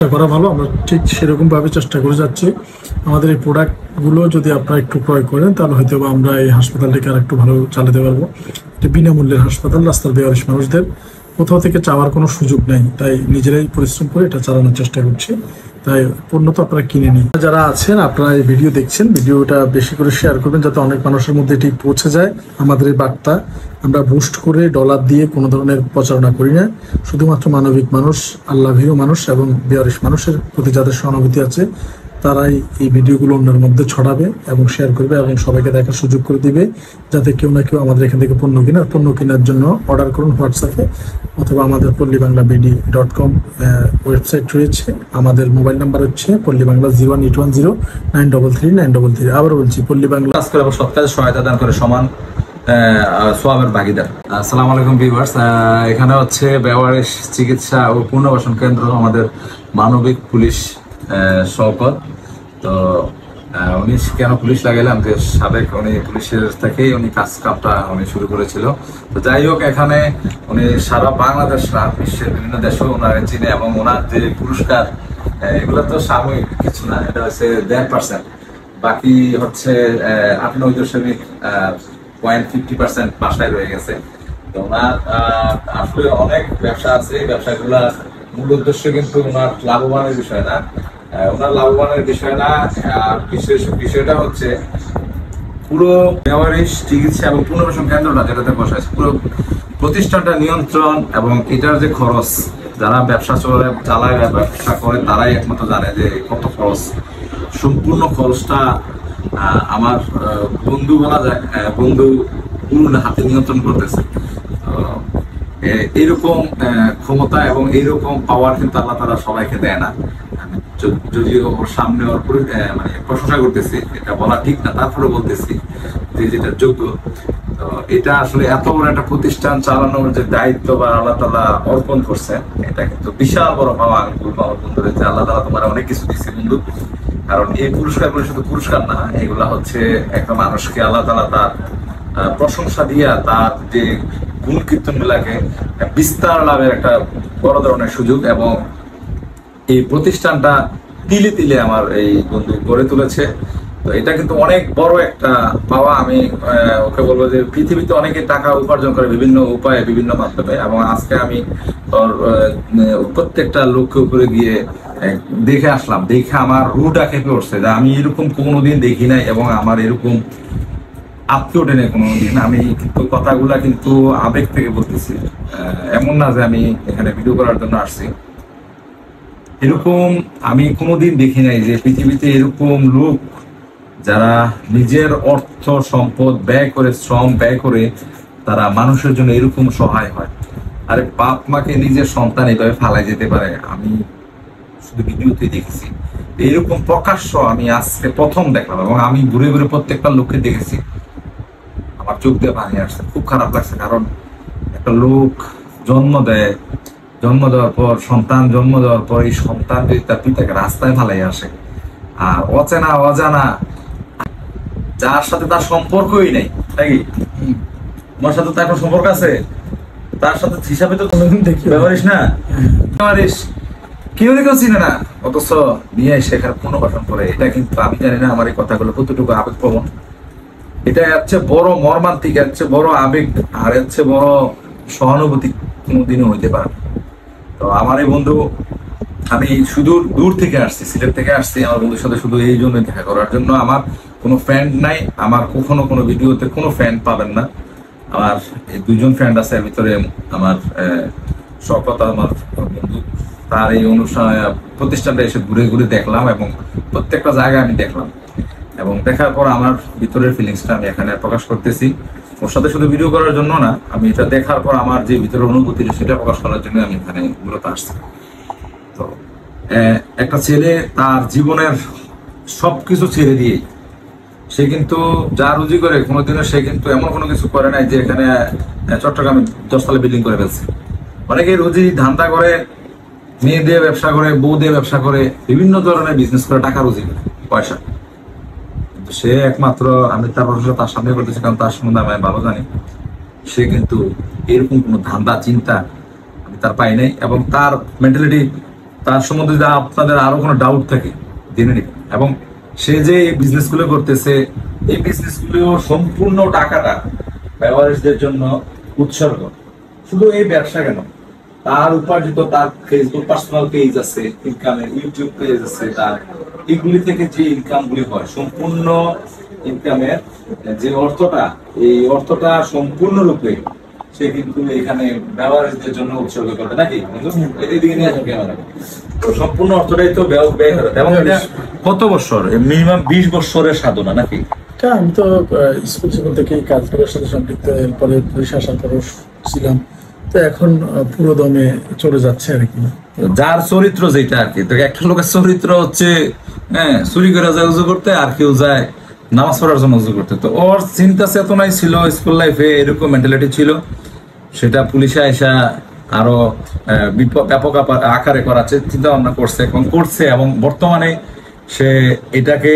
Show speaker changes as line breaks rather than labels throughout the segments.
করা ভালো। আমরা ঠিক সেরকম ভাবে চেষ্টা করে যাচ্ছি। আমাদের এই প্রোডাক্টগুলো যদি আপনারা একটু ক্রয় করেন তাহলে হয়তো আমরা এই হাসপাতালটিকে আর একটু ভালো চালাতে পারবো। এটি বিনামূল্যের হাসপাতাল, রাস্তার বেওয়ারিশ মানুষদের কোথাও থেকে চাওয়ার কোনো সুযোগ নেই, তাই নিজেরাই পরিশ্রম করে এটা চালানোর চেষ্টা করছি। তাই পণ্য তো আপনারা কিনে নিন। যারা আছেন আপনারা এই ভিডিও দেখছেন, ভিডিওটা বেশি করে শেয়ার করবেন যাতে অনেক মানুষের মধ্যে এটি পৌঁছে যায়। আমাদের এই বার্তা আমরা বুস্ট করে ডলার দিয়ে কোনো ধরনের প্রচারণা করি না। শুধুমাত্র মানবিক মানুষ, আল্লাহ ভীরু মানুষ এবং বেওয়ারিশ মানুষের প্রতি যাদের সহানুভূতি আছে তারাই এই ভিডিওগুলো অন্যের মধ্যে ছড়াবে এবং শেয়ার করবে এবং সবাইকে দেখার সুযোগ করে দিবে, যাতে কেউ না কেউ আমাদের এখান থেকে পণ্য কেনার জন্য অর্ডার করুন হোয়াটসঅ্যাপে, অথবা আমাদের পল্লীবাংলাবিডি.com ওয়েবসাইট রয়েছে। আমাদের মোবাইল নাম্বার হচ্ছে পল্লীবাংলা 01810933933। আবার বলছি, পল্লীবাংলা
কাজ করে সৎ কাজে সহায়তা দান করে সমান সোয়াবের ভাগিদার। আসসালামু আলাইকুম ভিউয়ার্স, এখানে হচ্ছে বেওয়ারিশ চিকিৎসা ও পুনর্বাসন কেন্দ্র, আমাদের মানবিক পুলিশ শওকত। তো উনি কেন পুলিশ লাগাইলাম, যে সাবেক উনি পুলিশের থেকেই উনি কাজটা উনি শুরু করেছিল। তো যাই হোক, এখানে উনি সারা বাংলাদেশ না বিশ্বের বিভিন্ন দেশেও ওনারা চিনে, এবং ওনার যে পুরস্কার এগুলো তো সাময়িক কিছু না, এটা হচ্ছে 1.5%, বাকি হচ্ছে 98.50% বাসায় রয়ে গেছে। তো ওনার আসলে অনেক ব্যবসা আছে, এই ব্যবসাগুলা মূল উদ্দেশ্য কিন্তু ওনার লাভবানের বিষয় না, ওনার লাভবানের বিষয় না। বিষয়টা হচ্ছে পুরো বেওয়ারিশ চিকিৎসা এবং পুনর্বাসন কেন্দ্রটা যেটাতে বসা আছে, পুরো প্রতিষ্ঠানটা নিয়ন্ত্রণ এবং এটার যে খরচ, যারা ব্যবসা চালায় ব্যবসা করে তারাই একমাত্র জানে যে কত খরচ। সম্পূর্ণ খরচটা আমার বন্ধু বলা যায়, বন্ধু পুরো হাতে নিয়ন্ত্রণ করতেছে। এইরকম ক্ষমতা এবং এইরকম পাওয়ার কিন্তু আল্লাহ তাআলা সবাইকে দেয় না। যদিও ওর সামনে ওর মানে প্রশংসা করতেছি, এটা বলা ঠিক না, তারপরে বলতেছি যে যেটা যোগ্য। তো এটা আসলে এত বড় একটা প্রতিষ্ঠান চালানোর যে দায়িত্ব বা আল্লাহ তাআলা অর্পণ করছেন, এটা কিন্তু বিশাল বড় পাওয়া। আমি বলবো আমার বন্ধুদের যে আল্লাহ তাআলা তোমার অনেক কিছু দিচ্ছে বন্ধু, কারণ এই পুরস্কারগুলো শুধু পুরস্কার না, এগুলা হচ্ছে একটা মানুষকে আল্লাহ তাআলা তার প্রশংসা দিয়া তার যে গুণ কীর্তন গুলাকে বিস্তার লাভের একটা বড় ধরনের সুযোগ। এবং এই প্রতিষ্ঠানটা তিলে তিলে আমার এই বন্ধু গড়ে তুলেছে। তো এটা কিন্তু অনেক বড় একটা পাওয়া। আমি ওকে বলবো যে পৃথিবীতে অনেকে টাকা উপার্জন করে বিভিন্ন উপায়ে, বিভিন্ন মাধ্যমে, এবং আজকে আমি তোর প্রত্যেকটা লোককে উপরে গিয়ে দেখে আসলাম, দেখে আমার রুটা খেপে উঠছে যে আমি এরকম কোনোদিন দেখি নাই, এবং আমার এরকম আত্মীয় টেনে কোনোদিন। আমি কিন্তু কথাগুলা কিন্তু আবেগ থেকে বলতেছি, এমন না যে আমি এখানে ভিডিও করার জন্য আসছি। এরকম আমি কোনোদিন দেখি নাই যে পৃথিবীতে এরকম লোক যারা নিজের অর্থ সম্পদ ব্যয় করে, শ্রম ব্যয় করে তারা মানুষের জন্য এরকম সহায় হয়। আরে বাপ মাকে নিজের সন্তান এইভাবে ফালাই যেতে পারে, আমি শুধু ভিডিওতেই দেখেছি। এরকম প্রকাশ্য আমি আজকে প্রথম দেখলাম, এবং আমি ঘুরে ঘুরে প্রত্যেকটা লোককে দেখেছি, আমার চোখ দিয়ে পানি আসছে, খুব খারাপ লাগছে। কারণ একটা লোক জন্ম দেয়, জন্ম দেওয়ার পর সন্তান জন্ম দেওয়ার পর এই সন্তান যদি তার পিতাকে রাস্তায় ফালাই আসে, আর অচেনা অজানা যার সাথে তার সম্পর্কই নেই, তাই তোমার সাথে তার কোনো সম্পর্ক আছে, তার সাথে হিসাবে তো কোনোদিন দেখি ব্যবহারিস না, ব্যবহারিস কেউ কেউ চিনে না, অথচ নিয়ে শেখার পুনর্বাসন করে। এটা কিন্তু আমি জানি না আমার এই কথাগুলো কতটুকু আবেগপ্রবণ। এটা হচ্ছে বড় মর্মান্তিক, হচ্ছে বড় আবেগ, আর হচ্ছে বড় সহানুভূতি কোনোদিনও হইতে পারে। তো আমার এই বন্ধু, আমি শুধু দূর থেকে আসছি, সিলেট থেকে আসছি আমার বন্ধুর সাথে শুধু এই জন্য দেখা করার জন্য। আমার কোনো ফ্রেন্ড নাই, আমার কখনো কোনো ভিডিওতে কোনো ফ্রেন্ড পাবেন না। আমার এই 2জন ফ্রেন্ড আছে, এর ভিতরে আমার শওকত, আমার বন্ধু, তার এই প্রতিষ্ঠানটা এসে ঘুরে ঘুরে দেখলাম, এবং প্রত্যেকটা জায়গায় আমি দেখলাম, এবং দেখার পর আমার ভিতরের ফিলিংসটা আমি এখানে প্রকাশ করতেছি। ওর সাথে শুধু ভিডিও করার জন্য না, আমি এটা দেখার পর আমার যে ভিতরের অনুভূতি সেটা প্রকাশ করার জন্য আমি এখানে মূলত আসছি। তো একটা ছেলে তার জীবনের সবকিছু ছেড়ে দিয়ে সে কিন্তু যা রুজি করে, কোনোদিনও সে কিন্তু এমন কোনো কিছু করে নাই যে এখানে চট্টগ্রামে 10 তলা বিল্ডিং করে ফেলছে। অনেকে রুজি ধান্দা করে, মেয়ে দিয়ে ব্যবসা করে, বউ দিয়ে ব্যবসা করে, বিভিন্ন ধরনের বিজনেস করে টাকা রুজি করে, পয়সা। কিন্তু সে একমাত্র, আমি তার প্রশংসা তার সামনে করতেছি কারণ তার সম্বন্ধে আমি ভালো জানি, সে কিন্তু এরকম কোনো ধান্দা চিন্তা আমি তার পাই নাই। এবং তার মেন্টালিটি তার সম্বন্ধে যদি আপনাদের আরো কোনো ডাউট থাকে জেনে নিন। এবং সে যে এই বিজনেস গুলো করতেছে, এই বিজনেস গুলো সম্পূর্ণ টাকাটা ব্যবহারীদের জন্য উৎসর্গ। শুধু এই ব্যবসা কেন, তার উপার্জিত তার ফেসবুক পার্সোনাল পেজ আছে, ইনকামের ইউটিউব পেজ আছে, তার এগুলি থেকে যে ইনকাম গুলি হয়, সম্পূর্ণ ইনকামের যে অর্থটা, এই অর্থটা সম্পূর্ণরূপে সে কিন্তু এখানে ব্যবহারীদের জন্য উৎসর্গ করবে, নাকি? এদিকে নিয়ে আসবে ক্যামেরা। তো সম্পূর্ণ অর্থটাই তো ব্যয় করে। এবং এটা কত বছর? মিনিমাম 20 বছরের সাধনা, নাকি?
আমি তো স্কুল জীবন থেকে কাজগুলোর সাথে সম্পৃক্ত, এরপরে পুলিশ আসার পরও ছিলাম, তো এখন পুরো দমে চলে যাচ্ছে আর কি।
যার চরিত্র যেটা আর কি, তো একটা লোকের চরিত্র হচ্ছে চুরি করে যায় উজু করতে, আর কেউ যায় নামাজ পড়ার জন্য উজু করতে। তো ওর চিন্তা চেতনাই ছিল স্কুল লাইফে এরকম মেন্টালিটি ছিল, সেটা পুলিশে এসে আরো ব্যাপক আকারে করার চিন্তা ভাবনা করছে এবং বর্তমানে সে এটাকে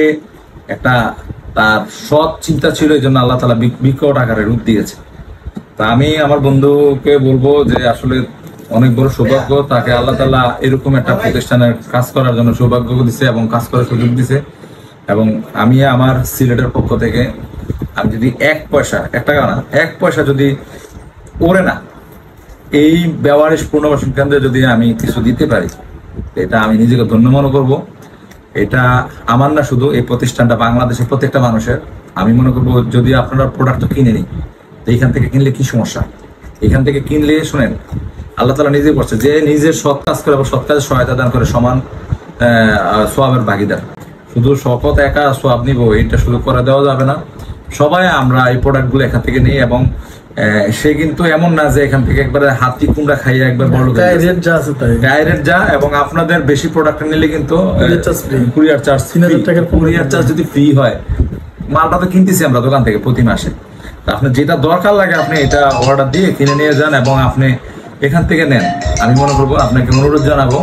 একটা তার সৎ চিন্তা ছিল, এই জন্য আল্লাহ তাআলা বিকট আকারে রূপ দিয়েছে। তা আমি আমার বন্ধুকে বলবো যে আসলে অনেক বড় সৌভাগ্য, তাকে আল্লাহ তাআলা এরকম একটা প্রতিষ্ঠানের কাজ করার জন্য সৌভাগ্য দিছে এবং কাজ করার সুযোগ দিছে। এবং আমি আমার সিলেটের পক্ষ থেকে আমি যদি 1 পয়সা, 1 টাকা না, 1 পয়সা যদি ওরে না এই ব্যবহারিক পুনর্বাসন কেন্দ্রে যদি আমি কিছু দিতে পারি, এটা আমি নিজেকে ধন্য মনে করবো। এটা আমার না, শুধু এই প্রতিষ্ঠানটা বাংলাদেশের প্রত্যেকটা মানুষের। আমি মনে করবো যদি আপনারা প্রোডাক্ট কিনে নিন, এইখান থেকে কিনলে কি সমস্যা? এখান থেকে কিনলে শুনেন, আল্লাহ তাআলা নিজেই বলছে যে নিজের সৎ কাজ করে এবং সৎ কাজে সহায়তা দান করে সমান সোয়াবের ভাগিদার। শুধু শপথ একা সোয়াব নিব এটা শুধু করে দেওয়া যাবে না। সবাই আমরা এই প্রোডাক্টগুলো এখান থেকে নিই, এবং সে কিন্তু এমন না যে এখান থেকে একবারে হাতি কুমড়া খাইয়ে একবার বড় ডাইরেক্ট যা। এবং আপনাদের বেশি প্রোডাক্ট নিলে কিন্তু কুরিয়ার চার্জ, 3000 টাকার কুরিয়ার চার্জ যদি ফ্রি হয়, মালটা তো কিনতেছি আমরা দোকান থেকে প্রতি মাসে। আপনার যেটা দরকার লাগে আপনি এটা অর্ডার দিয়ে কিনে নিয়ে যান এবং আপনি এখান থেকে নেন। আমি মনে করবো আপনাকে অনুরোধ জানাবো,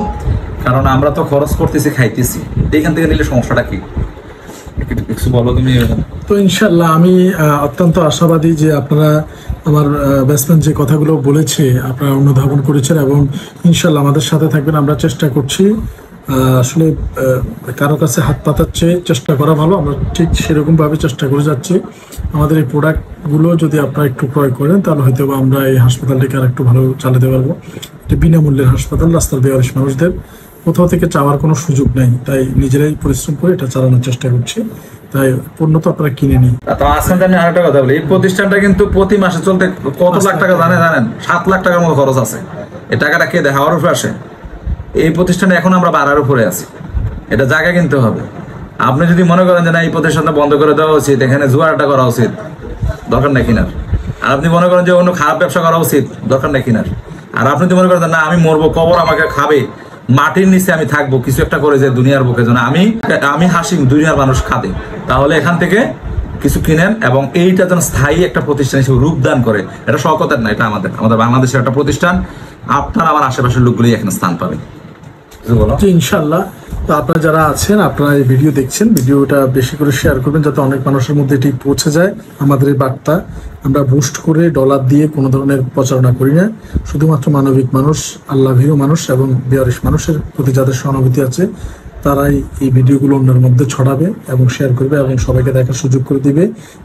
কারণ আমরা তো খরচ করতেছি, খাইতেছি, এখান থেকে নিলে সমস্যাটা কি কিছু বলো তুমি।
তো ইনশাল্লাহ আমি অত্যন্ত আশাবাদী যে আপনারা আমার ব্যাটসম্যান যে কথাগুলো বলেছে আপনারা অনুধাবন করেছেন এবং ইনশাল্লাহ আমাদের সাথে থাকবেন। আমরা চেষ্টা করছি, আসলে কারো কাছে হাত পাতার চেয়ে চেষ্টা করা ভালো। আমরা ঠিক সেরকমভাবে চেষ্টা করে যাচ্ছি। আমাদের এই প্রোডাক্টগুলো যদি আপনারা একটু ক্রয় করেন, তাহলে হয়তো আমরা এই হাসপাতালটিকে আর একটু ভালো চালাতে পারবো। এটা বিনামূল্যের হাসপাতাল, রাস্তার বেওয়ারিশ মানুষদের কোথাও থেকে চাওয়ার কোনো সুযোগ নাই, তাই নিজেরাই পরিশ্রম করে এটা চালানোর চেষ্টা করছি। তাই পণ্য তো আপনারা কিনে নিন।
আমি আরেকটা কথা বলি, এই প্রতিষ্ঠানটা কিন্তু প্রতি মাসে চলতে কত লাখ টাকা জানেন? 7 লাখ টাকার মতো খরচ আছে। এই টাকাটা কে দেয়? হাওয়ার উপরে আসে। এই প্রতিষ্ঠানে এখন আমরা বাড়ার উপরে আছি, এটা জায়গা কিনতে হবে। আপনি যদি মনে করেন যে না এই প্রতিষ্ঠানটা বন্ধ করে দেওয়া উচিত, এখানে জুয়ারটা করা উচিত, দরকার নেই কিনার। আর আপনি মনে করেন যে অন্য খারাপ ব্যবসা করা উচিত, দরকার নেই কিনার। আর আপনি যদি মনে করেন না আমি মরবো, কবর আমাকে খাবে, মাটির নিচে আমি থাকবো, কিছু একটা করে যে দুনিয়ার বুকে যেন আমি হাসি দুনিয়ার মানুষ খাতে, তাহলে এখান থেকে কিছু কিনেন এবং এইটা যেন স্থায়ী একটা প্রতিষ্ঠান হিসেবে রূপদান করে। এটা শওকতের না, এটা আমাদের বাংলাদেশের একটা প্রতিষ্ঠান। আপনার আমার আশেপাশের লোকগুলি এখানে স্থান পাবে
ইনশাল্লাহ। তো আপনারা যারা আছেন, আপনারা এই ভিডিও দেখছেন, ভিডিওটা বেশি করে শেয়ার করবেন যাতে অনেক মানুষের মধ্যে এটি পৌঁছে যায়। আমাদের এই বার্তা আমরা বুস্ট করে ডলার দিয়ে কোনো ধরনের প্রচারণা করি না। শুধুমাত্র মানবিক মানুষ, আল্লাহ ভীরু মানুষ এবং বেয়ারিশ মানুষের প্রতি যাদের সহানুভূতি আছে, তারাই এই ভিডিওগুলো অন্যের মধ্যে ছড়াবে এবং শেয়ার করবে এবং সবাইকে দেখার সুযোগ করে দিবে,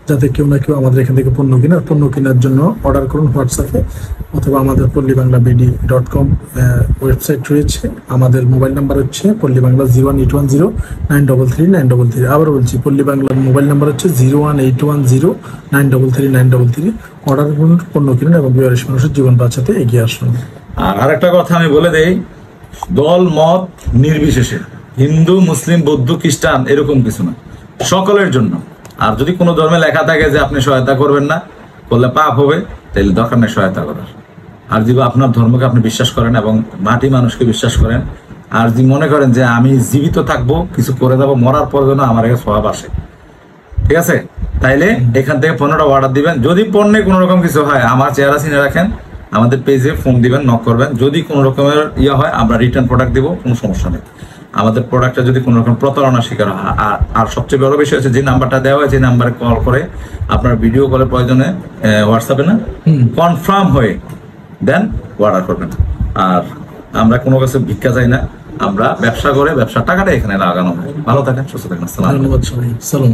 যাতে কেউ না কেউ আমাদের এখান থেকে পণ্য কেনার জন্য অর্ডার করুন হোয়াটসঅ্যাপে, অথবা আমাদের পল্লীবাংলাবিডি.com ওয়েবসাইট রয়েছে। আমাদের মোবাইল নাম্বার হচ্ছে পল্লীবাংলা 01810933933। আবার বলছি, পল্লীবাংলার মোবাইল নাম্বার হচ্ছে 01810933933। অর্ডার করুন, পণ্য কিনুন এবং বেয়ারিশ মানুষের জীবন বাঁচাতে এগিয়ে আসুন।
আর আরেকটা কথা আমি বলে দেই, দল মত নির্বিশেষে, হিন্দু মুসলিম বৌদ্ধ খ্রিস্টান এরকম কিছু না, সকলের জন্য। আর যদি কোনো ধর্মে লেখা থাকে যে আপনি সহায়তা করবেন না, করলে পাপ হবে, তাহলে দরকার নেই সহায়তা করার। আর যদি আপনার ধর্মকে আপনি বিশ্বাস করেন এবং মাটি মানুষকে বিশ্বাস করেন, আর যদি মনে করেন যে আমি জীবিত থাকবো, কিছু করে যাবো, মরার পর যেন আমার এখানে স্বভাব আসে, ঠিক আছে, তাইলে এখান থেকে পণ্যটা অর্ডার দিবেন। যদি পণ্যে কোনো রকম কিছু হয়, আমার চেহারা চিনে রাখেন, আমাদের পেজে ফোন দিবেন, নক করবেন। যদি কোনো রকমের হয়, আমরা রিটার্ন প্রোডাক্ট দিব, কোনো সমস্যা নেই। আমাদের প্রোডাক্টটা যদি কোনো রকম প্রতারণা শিকার হয়, আর সবচেয়ে বড় বিষয় হচ্ছে যে নাম্বারটা দেওয়া হয়, যে নাম্বারে কল করে আপনার ভিডিও কলের প্রয়োজনে হোয়াটসঅ্যাপে না কনফার্ম হয়ে দেন অর্ডার করবেন। আর আমরা কোনো কাছে ভিক্ষা চাই না, আমরা ব্যবসা করে ব্যবসার টাকাটা এখানে লাগানো হয়। ভালো থাকেন, সুস্থ থাকেন, আসসালাম।
ধন্যবাদ সবাই, সালাম।